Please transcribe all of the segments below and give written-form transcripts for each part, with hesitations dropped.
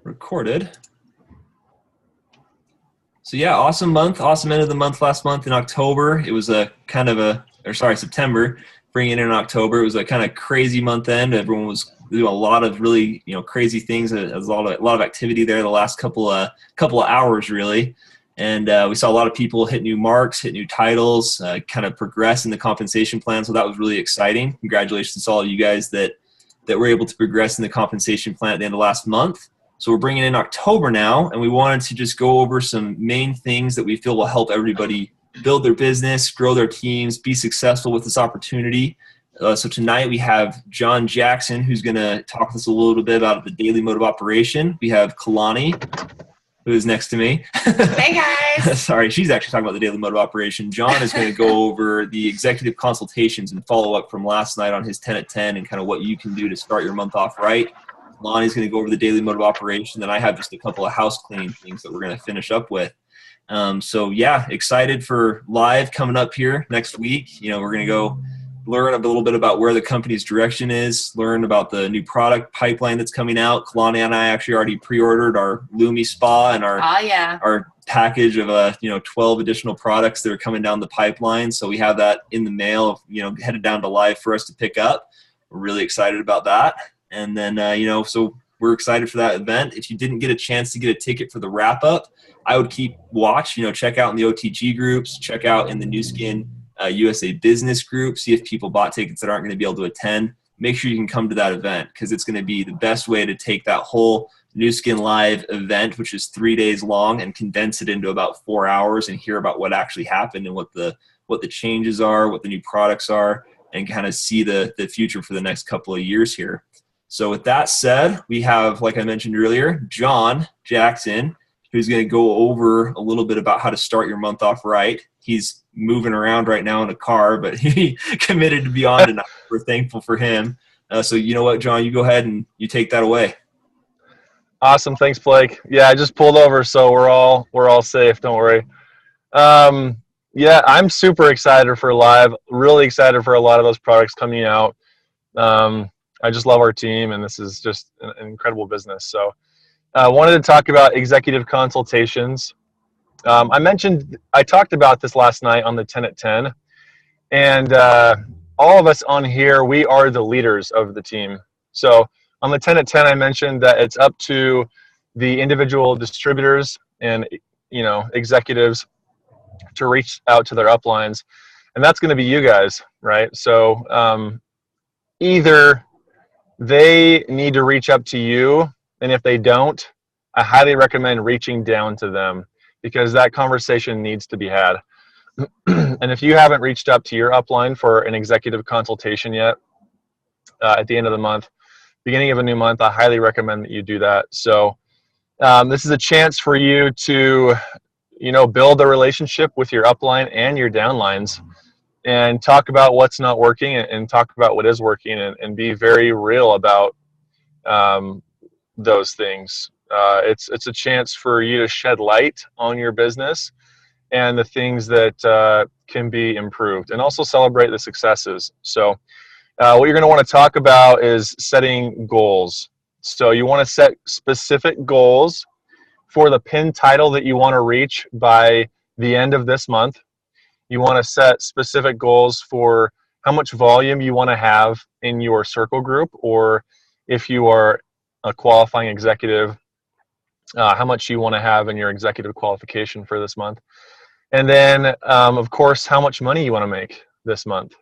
Recorded. So yeah, awesome month, awesome end of the month last month in October. It was September, bringing in October. It was a kind of crazy month end. Everyone was doing a lot of really, crazy things. There was a lot of activity there the last couple of hours really. And we saw a lot of people hit new marks, hit new titles, kind of progress in the compensation plan. So that was really exciting. Congratulations to all of you guys that were able to progress in the compensation plan at the end of last month. So we're bringing in October now, and we wanted to just go over some main things that we feel will help everybody build their business, grow their teams, be successful with this opportunity. So tonight we have John Jackson, who's going to talk to us a little bit about the daily mode of operation. We have Kalani, who is next to me. Hey, guys. Sorry, she's actually talking about the daily mode of operation. John is going to go over the executive consultations and follow up from last night on his 10 at 10 and kind of what you can do to start your month off right. Lonnie's going to go over the daily mode of operation. Then I have just a couple of house cleaning things that we're going to finish up with. So yeah, excited for live coming up here next week. We're going to go learn a little bit about where the company's direction is, learn about the new product pipeline that's coming out. Kalani and I actually already pre-ordered our Lumi Spa and our package of 12 additional products that are coming down the pipeline. So we have that in the mail, headed down to live for us to pick up. We're really excited about that. And then, so we're excited for that event. If you didn't get a chance to get a ticket for the wrap up, I would keep watch, check out in the OTG groups, check out in the New Skin USA business group, see if people bought tickets that aren't going to be able to attend. Make sure you can come to that event because it's going to be the best way to take that whole New Skin Live event, which is 3 days long, and condense it into about 4 hours and hear about what actually happened and what the changes are, what the new products are, and kind of see the future for the next couple of years here. So with that said, we have, like I mentioned earlier, John Jackson, who's going to go over a little bit about how to start your month off right. He's moving around right now in a car, but he committed to be on tonight. We're thankful for him. So you know what, John, you go ahead and you take that away. Awesome. Thanks, Blake. Yeah, I just pulled over, so we're all safe. Don't worry. Yeah, I'm super excited for live, really excited for a lot of those products coming out. I just love our team, and this is just an incredible business. So I wanted to talk about executive consultations. I talked about this last night on the 10 at 10, and all of us on here, we are the leaders of the team. So on the 10 at 10, I mentioned that it's up to the individual distributors and executives to reach out to their uplines, and that's going to be you guys, right? So either they need to reach up to you, and if they don't, I highly recommend reaching down to them because that conversation needs to be had. And if you haven't reached up to your upline for an executive consultation yet, at the end of the month, beginning of a new month, I highly recommend that you do that. So this is a chance for you to, build a relationship with your upline and your downlines and talk about what's not working and talk about what is working and be very real about those things. It's a chance for you to shed light on your business and the things that can be improved, and also celebrate the successes. So what you're going to want to talk about is setting goals. So you want to set specific goals for the pin title that you want to reach by the end of this month. You want to set specific goals for how much volume you want to have in your circle group, or if you are a qualifying executive, how much you want to have in your executive qualification for this month. And then, of course, how much money you want to make this month.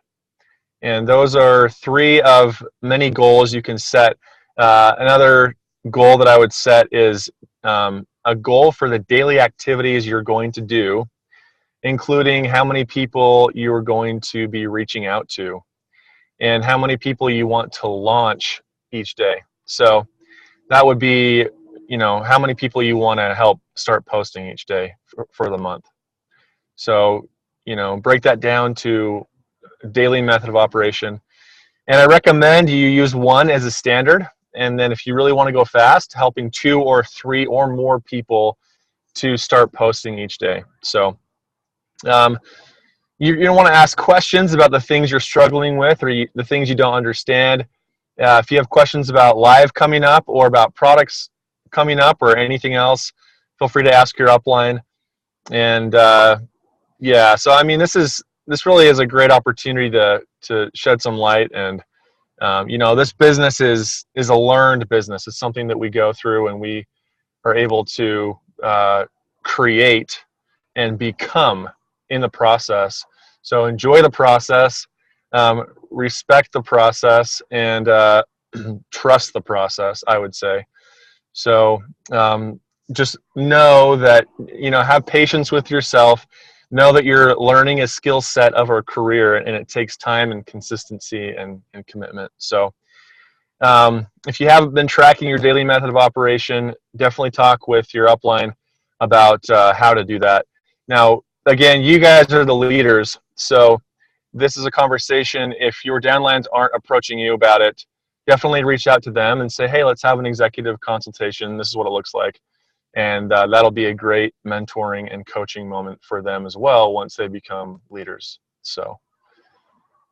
And those are 3 of many goals you can set. Another goal that I would set is a goal for the daily activities you're going to do, including how many people you're going to be reaching out to and how many people you want to launch each day. So that would be, how many people you want to help start posting each day for the month. So, break that down to daily method of operation. And I recommend you use 1 as a standard. And then if you really want to go fast, helping 2 or 3 or more people to start posting each day. So you don't want to ask questions about the things you're struggling with or the things you don't understand. If you have questions about live coming up or about products coming up or anything else, feel free to ask your upline. And yeah, so I mean, this really is a great opportunity to shed some light. And this business is a learned business. It's something that we go through and we are able to create and become in the process. So enjoy the process, respect the process, and trust the process, I would say. So just know that, have patience with yourself. Know that you're learning a skill set of a career, and it takes time and consistency and commitment. So if you haven't been tracking your daily method of operation, definitely talk with your upline about how to do that. Now, again, you guys are the leaders, so this is a conversation. If your downlines aren't approaching you about it, definitely reach out to them and say, hey, let's have an executive consultation. This is what it looks like. And that'll be a great mentoring and coaching moment for them as well once they become leaders. So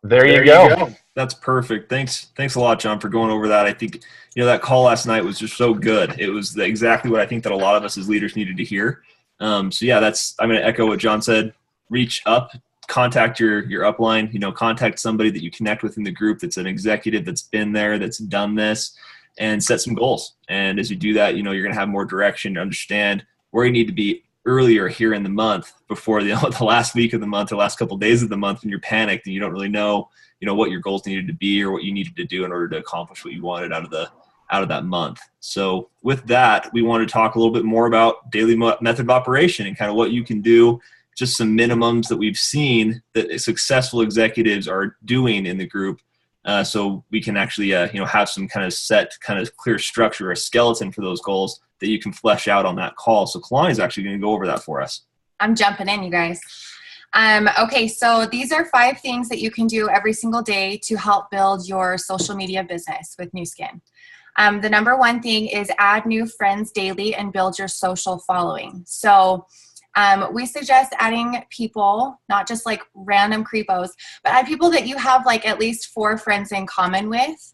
there you go. That's perfect. Thanks a lot, John, for going over that. I think, that call last night was just so good. It was exactly what I think that a lot of us as leaders needed to hear. So yeah, I'm going to echo what John said. Reach up, contact your upline, contact somebody that you connect with in the group that's an executive that's been there, that's done this, and set some goals. And as you do that, you're going to have more direction to understand where you need to be earlier here in the month before the last week of the month or last couple of days of the month when you're panicked and you don't really know, what your goals needed to be or what you needed to do in order to accomplish what you wanted out of that month. So with that, we want to talk a little bit more about daily method of operation and kind of what you can do, just some minimums that we've seen that successful executives are doing in the group. So we can actually, have some kind of clear structure, a skeleton for those goals that you can flesh out on that call. So Kalani is actually going to go over that for us. I'm jumping in, you guys. Okay, so these are 5 things that you can do every single day to help build your social media business with Nu Skin. The number 1 thing is add new friends daily and build your social following. So we suggest adding people, not just like random creepos, but add people that you have like at least 4 friends in common with.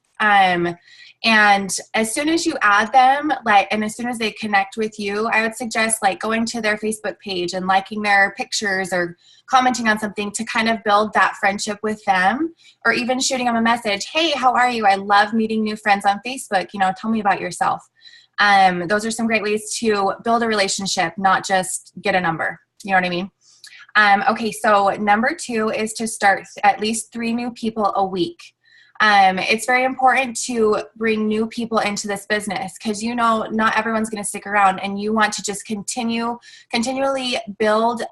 And as soon as you add them, and as soon as they connect with you, I would suggest going to their Facebook page and liking their pictures or commenting on something to kind of build that friendship with them, or even shooting them a message. Hey, how are you? I love meeting new friends on Facebook. Tell me about yourself. Those are some great ways to build a relationship, not just get a number. You know what I mean? Okay, so number 2 is to start at least 3 new people a week. It's very important to bring new people into this business because not everyone's going to stick around, and you want to just continually build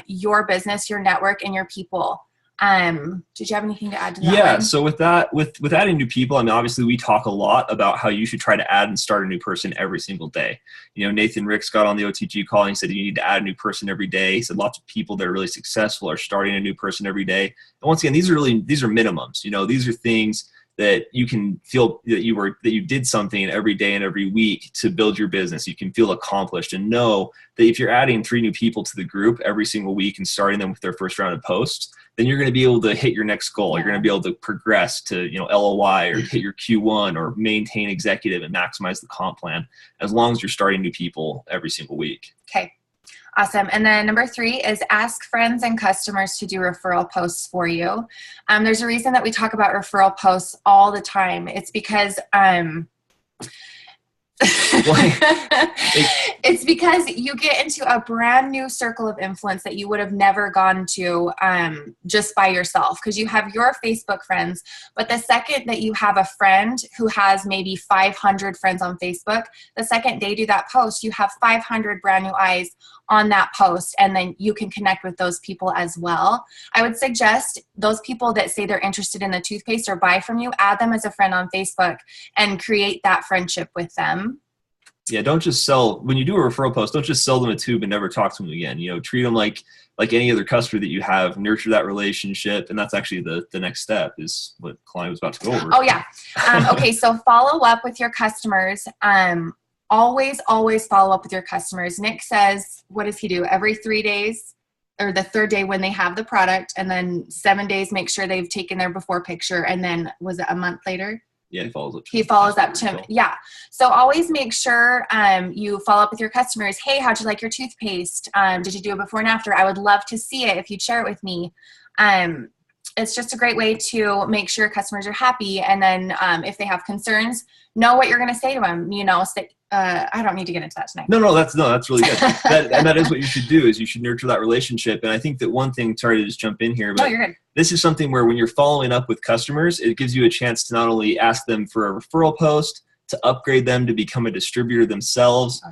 your business, your network, and your people. Did you have anything to add to that? Yeah. So with that, with adding new people, I mean, obviously we talk a lot about how you should try to add and start a new person every single day. Nathan Ricks got on the OTG call and he said, you need to add a new person every day. He said lots of people that are really successful are starting a new person every day. And once again, these are minimums. These are things that you can feel that you did something every day and every week to build your business. You can feel accomplished and know that if you're adding 3 new people to the group every single week and starting them with their first round of posts, then you're going to be able to hit your next goal. You're going to be able to progress to, LOI or hit your Q1 or maintain executive and maximize the comp plan as long as you're starting new people every single week. Okay. Awesome. And then number 3 is ask friends and customers to do referral posts for you. There's a reason that we talk about referral posts all the time. It's because it's because you get into a brand new circle of influence that you would have never gone to just by yourself, because you have your Facebook friends. But the second that you have a friend who has maybe 500 friends on Facebook, the second they do that post, you have 500 brand new eyes on that post, and then you can connect with those people as well. I would suggest those people that say they're interested in the toothpaste or buy from you, add them as a friend on Facebook and create that friendship with them. Yeah, don't just sell, when you do a referral post, don't just sell them a tube and never talk to them again. Treat them like any other customer that you have, nurture that relationship. And that's actually the next step is what Kalani was about to go over. Oh yeah. Okay. So follow up with your customers. Always follow up with your customers. Nick says, what does he do? Every 3 days, or the 3rd day when they have the product, and then 7 days, make sure they've taken their before picture. And then was it a month later? Yeah, he follows up. He follows up to him. Yeah. So always make sure you follow up with your customers. Hey, how'd you like your toothpaste? Did you do it before and after? I would love to see it if you'd share it with me. It's just a great way to make sure customers are happy. And then if they have concerns, know what you're going to say to them. Say, I don't need to get into that tonight. No, that's really good. That is what you should do, is you should nurture that relationship. And I think that one thing, sorry to just jump in here, but you're good. This is something where when you're following up with customers, it gives you a chance to not only ask them for a referral post, to upgrade them to become a distributor themselves.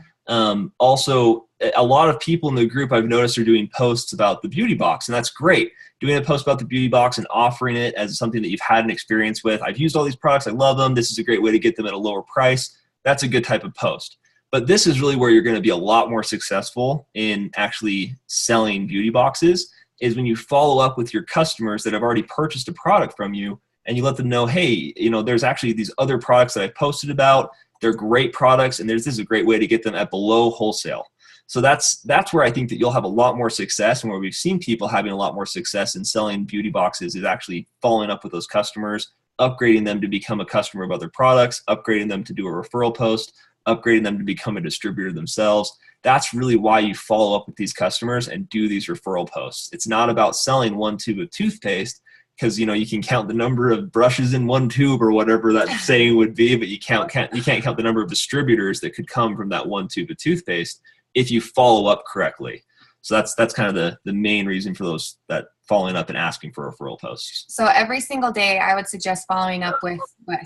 Also, a lot of people in the group I've noticed are doing posts about the beauty box, and that's great. Doing a post about the beauty box and offering it as something that you've had an experience with. I've used all these products. I love them. This is a great way to get them at a lower price. That's a good type of post. But this is really where you're going to be a lot more successful in actually selling beauty boxes, is when you follow up with your customers that have already purchased a product from you, and you let them know, hey, there's actually these other products that I've posted about. They're great products, and this is a great way to get them at below wholesale. So that's where I think that you'll have a lot more success, and where we've seen people having a lot more success in selling beauty boxes is actually following up with those customers, upgrading them to become a customer of other products, upgrading them to do a referral post, upgrading them to become a distributor themselves. That's really why you follow up with these customers and do these referral posts. It's not about selling one tube of toothpaste, because you can count the number of brushes in one tube or whatever that saying would be, but you can't count the number of distributors that could come from that one tube of toothpaste if you follow up correctly. So that's kind of the main reason for that following up and asking for referral posts. So every single day, I would suggest following up with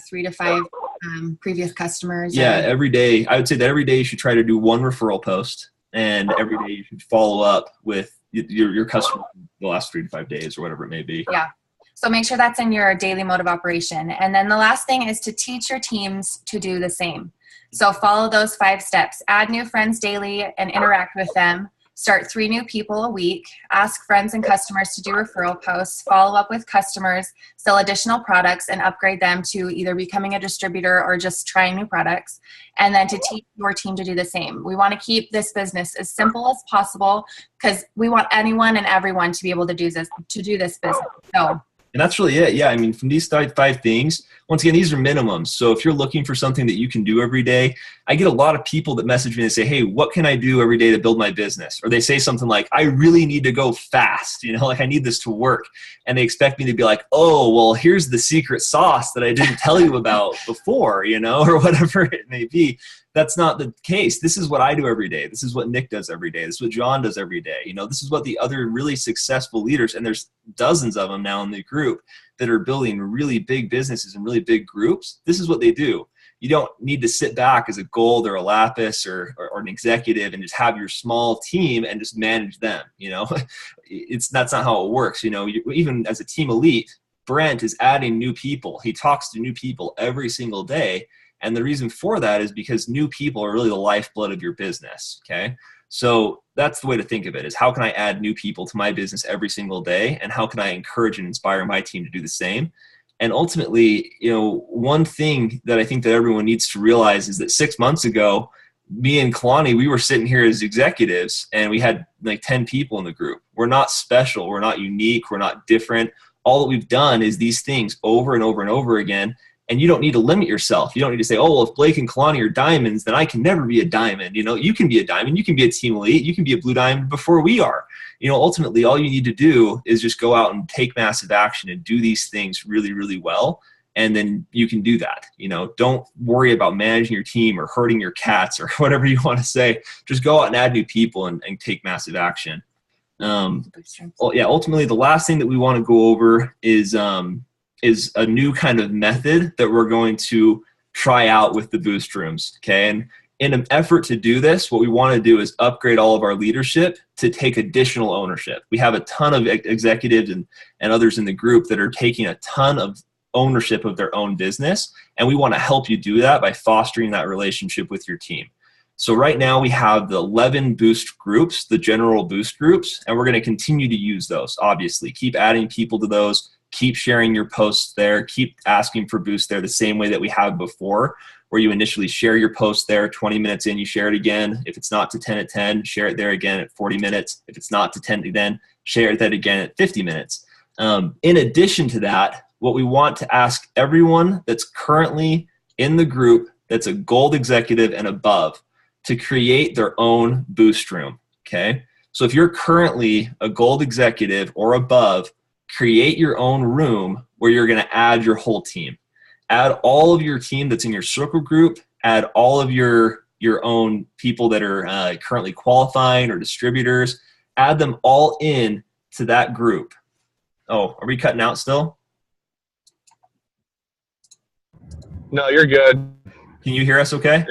3 to 5 previous customers. Yeah, every day. I would say that every day you should try to do one referral post, and every day you should follow up with your customer the last 3 to 5 days or whatever it may be. Yeah. So make sure that's in your daily mode of operation. And then the last thing is to teach your teams to do the same. So follow those 5 steps. Add new friends daily and interact with them. Start 3 new people a week. Ask friends and customers to do referral posts. Follow up with customers. Sell additional products and upgrade them to either becoming a distributor or just trying new products. And then to teach your team to do the same. We want to keep this business as simple as possible, because we want anyone and everyone to be able to do this business. And that's really it. Yeah. I mean, from these 5 things, once again, these are minimums. So if you're looking for something that you can do every day, I get a lot of people that message me and say, hey, what can I do every day to build my business? Or they say something like, I really need to go fast. Like I need this to work. And they expect me to be like, oh, well, here's the secret sauce that I didn't tell you about before, or whatever it may be. That's not the case. This is what I do every day. This is what Nick does every day. This is what John does every day. This is what the other really successful leaders, and there's dozens of them now in the group that are building really big businesses and really big groups. This is what they do. You don't need to sit back as a Gold or a Lapis or an executive and just have your small team and just manage them. That's not how it works. Even as a team elite, Brent is adding new people. He talks to new people every single day. And the reason for that is because new people are really the lifeblood of your business, okay? So that's the way to think of it, is how can I add new people to my business every single day, and how can I encourage and inspire my team to do the same? And ultimately, one thing that I think that everyone needs to realize is that 6 months ago, me and Kalani, we were sitting here as executives, and we had like 10 people in the group. We're not special. We're not unique. We're not different. All that we've done is these things over and over and over again. And you don't need to limit yourself. You don't need to say, oh, well, if Blake and Kalani are diamonds, then I can never be a diamond. You can be a diamond. You can be a team elite. You can be a blue diamond before we are. Ultimately, all you need to do is just go out and take massive action and do these things really, really well. And then you can do that. Don't worry about managing your team or hurting your cats or whatever you want to say. Just go out and add new people and take massive action. Ultimately, the last thing that we want to go over is a new kind of method that we're going to try out with the boost rooms, okay? And in an effort to do this, what we want to do is upgrade all of our leadership to take additional ownership. We have a ton of executives and others in the group that are taking a ton of ownership of their own business, and we want to help you do that by fostering that relationship with your team. So right now we have the 11 boost groups, the general boost groups, and we're going to continue to use those, obviously. Keep adding people to those. Keep sharing your posts there. Keep asking for boost there the same way that we have before, where you initially share your post there, 20 minutes in, you share it again. If it's not to 10 at 10, share it there again at 40 minutes. If it's not to 10 then, share that again at 50 minutes. In addition to that, what we want to ask everyone that's currently in the group that's a gold executive and above to create their own boost room, okay? So if you're currently a gold executive or above, create your own room where you're gonna add your whole team. Add all of your team that's in your circle group, add all of your own people that are currently qualifying or distributors, add them all in to that group. Oh, are we cutting out still? No, you're good. Can you hear us okay?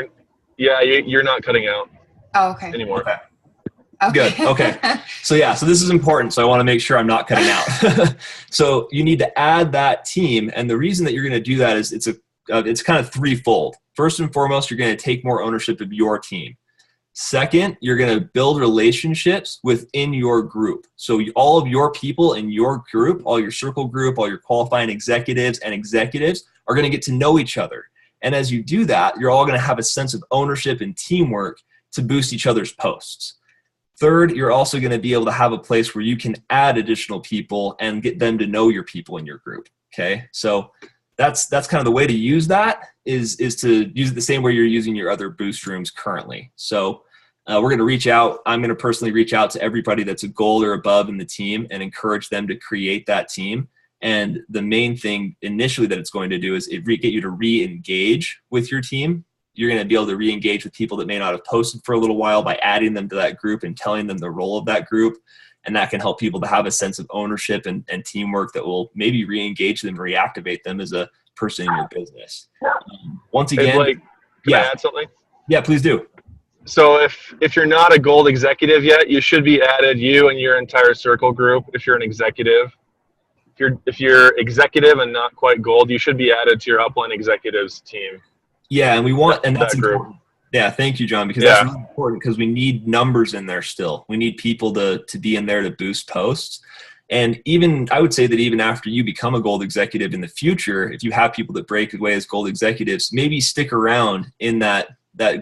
Yeah, you're not cutting out anymore. Okay. Good. Okay. So this is important. So I want to make sure I'm not cutting out. So you need to add that team. And the reason that you're going to do that is it's kind of threefold. First and foremost, you're going to take more ownership of your team. Second, you're going to build relationships within your group. So all of your people in your group, all your circle group, all your qualifying executives and executives are going to get to know each other. And as you do that, you're all going to have a sense of ownership and teamwork to boost each other's posts. Third, you're also going to be able to have a place where you can add additional people and get them to know your people in your group. Okay, so that's kind of the way to use that is to use it the same way you're using your other boost rooms currently. So we're going to reach out. I'm going to personally reach out to everybody that's a gold or above in the team and encourage them to create that team. And the main thing initially that it's going to do is get you to re-engage with your team. You're going to be able to re-engage with people that may not have posted for a little while by adding them to that group and telling them the role of that group. And that can help people to have a sense of ownership and teamwork that will maybe re-engage them, reactivate them as a person in your business. Once again, hey Blake, can I add something? Yeah, please do. So if you're not a gold executive yet, you should be added, you and your entire circle group. If you're an executive, if you're executive and not quite gold, you should be added to your upline executives team. Yeah, and that's important. Yeah, thank you, John, because that's really important because we need numbers in there still. We need people to be in there to boost posts. And even, I would say that even after you become a gold executive in the future, if you have people that break away as gold executives, maybe stick around in that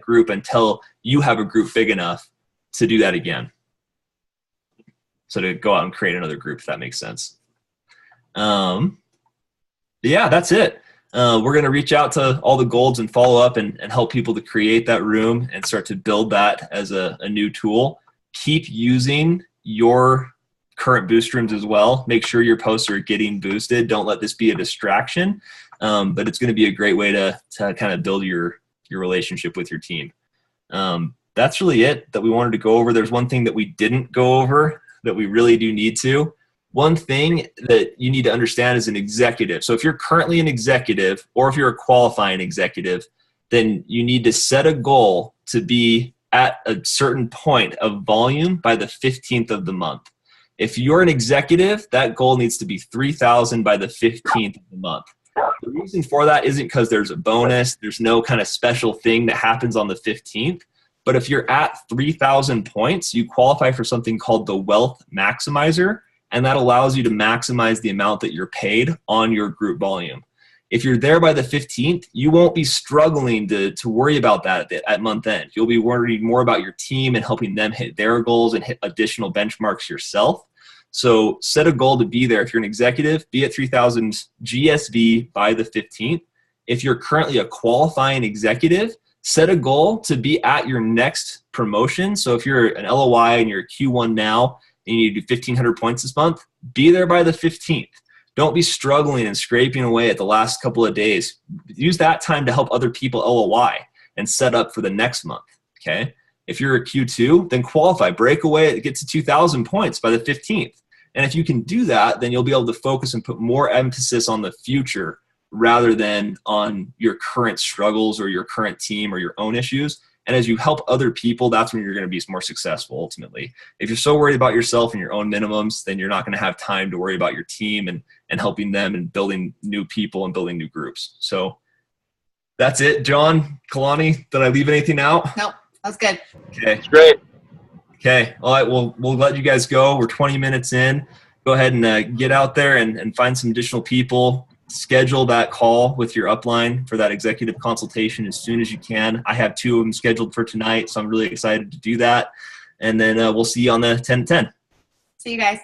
group until you have a group big enough to do that again. So to go out and create another group, if that makes sense. Yeah, that's it. We're going to reach out to all the golds and follow up and help people to create that room and start to build that as a new tool. Keep using your current boost rooms as well. Make sure your posts are getting boosted. Don't let this be a distraction, but it's going to be a great way to kind of build your relationship with your team. That's really it that we wanted to go over. There's one thing that we didn't go over that we really do need to. One thing that you need to understand as an executive. So if you're currently an executive or if you're a qualifying executive, then you need to set a goal to be at a certain point of volume by the 15th of the month. If you're an executive, that goal needs to be 3,000 by the 15th of the month. The reason for that isn't because there's a bonus. There's no kind of special thing that happens on the 15th. But if you're at 3,000 points, you qualify for something called the Wealth Maximizer. And that allows you to maximize the amount that you're paid on your group volume. If you're there by the 15th, you won't be struggling to worry about that at month end. You'll be worried more about your team and helping them hit their goals and hit additional benchmarks yourself. So set a goal to be there. If you're an executive, be at 3,000 GSV by the 15th. If you're currently a qualifying executive, set a goal to be at your next promotion. So if you're an LOI and you're a Q1 now, and you need to do 1,500 points this month, be there by the 15th. Don't be struggling and scraping away at the last couple of days. Use that time to help other people LOI and set up for the next month, okay? If you're a Q2, then qualify, break away, get to 2,000 points by the 15th. And if you can do that, then you'll be able to focus and put more emphasis on the future rather than on your current struggles or your current team or your own issues. And as you help other people, that's when you're going to be more successful ultimately. If you're so worried about yourself and your own minimums, then you're not going to have time to worry about your team and helping them and building new people and building new groups. So that's it. John, Kalani, did I leave anything out? Nope, that was good. Okay. It's great. Okay. All right. We'll let you guys go. We're 20 minutes in. Go ahead and get out there and find some additional people. Schedule that call with your upline for that executive consultation as soon as you can. I have 2 of them scheduled for tonight, so I'm really excited to do that. And then we'll see you on the 10-10. See you guys.